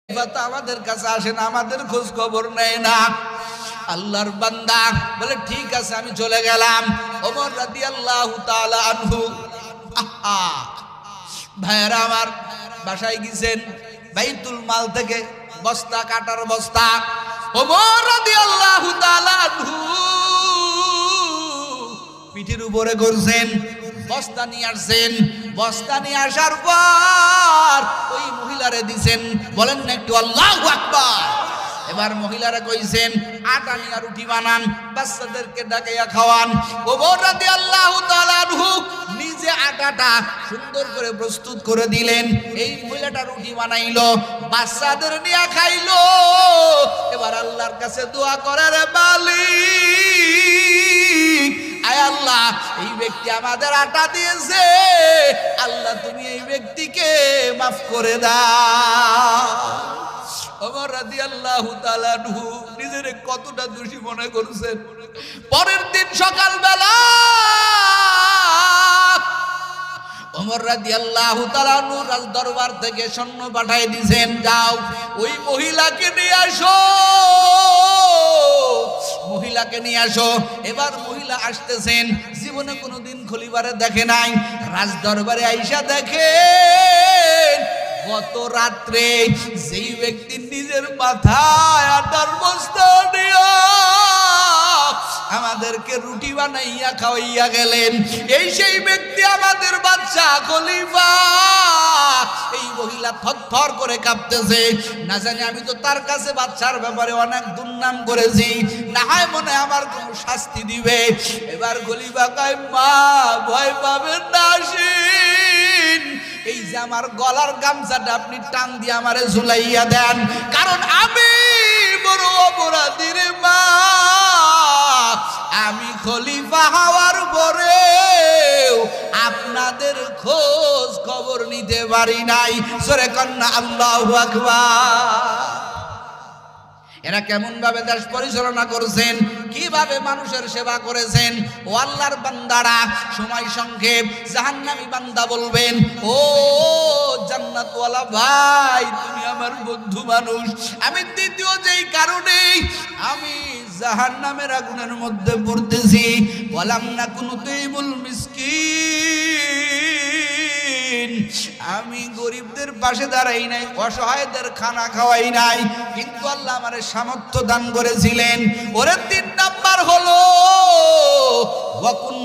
আমাদের কাছে আসে না, আমাদের খোঁজ খবর নেয় না। আল্লাহর বান্দা বলে ঠিক আছে আমি চলে গেলাম। ওমর রাদিয়াল্লাহু তাআলা আনহু ভাইরা আমার বাসায় গেছেন, বাইতুল মাল থেকে বস্তা কাটার বস্তা ওমর রাদিয়াল্লাহু তাআলা আনহু পিঠের উপরে করছেন, বস্তা নিয়ে আসছেন। বস্তা নিয়ে আসার পর ওই মহিলারে দিছেন, বলেন না একটু আল্লাহু আকবার। এবার মহিলারা কইছেন আটা নিয়ে রুটি বানান, বাচ্চাদেরকে ডাকাইয়া খাওয়ান। ওমর রাদিয়াল্লাহু তাআলা আনহু নিজে আটাটা সুন্দর করে প্রস্তুত করে দিলেন। এই মহিলাটা রুটি বানাইলো, বাচ্চাদের নিয়ে খাইলো। এবার আল্লাহর কাছে দোয়া করার মালিক, আয় আল্লাহ এই ব্যক্তি আমাদের আটা দিয়েছে, আল্লাহ তুমি এই ব্যক্তিকে মাফ করে দাও। ওমর রাদিয়াল্লাহু তাআলা আনহু নিজের কতটা দোষী মনে করছেন। পরের দিন সকালবেলা ওমর রাদিয়াল্লাহু তাআলা আনহু রাজ দরবার থেকে সৈন্য পাঠিয়ে দিয়েছেন, যাও ওই মহিলাকে নিয়ে আসো, মহিলাকে নিয়ে আসো। এবার মহিলা আসতেছেন, জীবনে কোনোদিন খলিফারে দেখে নাই। রাজ দরবারে আইসা দেখেন গত রাত্রে যেই ব্যক্তি নিজের মাথায় আটার বস্তা নিয়ে আমাদেরকে রুটি বানাইয়া খাওয়াইয়া গেলেন, এই সেই ব্যক্তি আমাদের বাদশা খলিফা। এই মহিলা থরথর করে কাঁপতেছে, না জানি আমি তো তার কাছে বাদশার ব্যাপারে অনেক দুর্নাম করেছি, না হয় মনে আমার কোনো শাস্তি দিবে। এবার খলিফা কয় মা ভয় পাবেন না, আসেন এই যে আমার গলার গামছাটা আপনি টান দিয়ে আমারে ঝুলাইয়া দেন, কারণ আমি বড় অপরাধী রে মা। আমি খলিফা হওয়ার পরে আপনাদের খোঁজ খবর নিতে পারি নাই। সরে কন্যা আল্লাহু আকবার। এরা কেমন ভাবে দেশ পরিচালনা করেছেন, কিভাবে মানুষের সেবা করেছেন। ও আল্লাহর বান্দারা, সময় সংক্ষেপ, জাহান্নামী বান্দা বলবেন ও জান্নাতওয়ালা ভাই তুমি আমার বন্ধু মানুষ, আমি দ্বিতীয় যেই কারণে আমি জাহান্নামের আগুনের মধ্যে পড়তেছি, বলাম না কোনো তুইবুল মিসকিন, আমি গরিবদের পাশে দাঁড়াই নাই, অসহায়দের খানা খাওয়াই নাই, কিন্তু আল্লাহ আমারে সামর্থ্য দান করেছিলেন। ওরে 3 নাম্বার হলো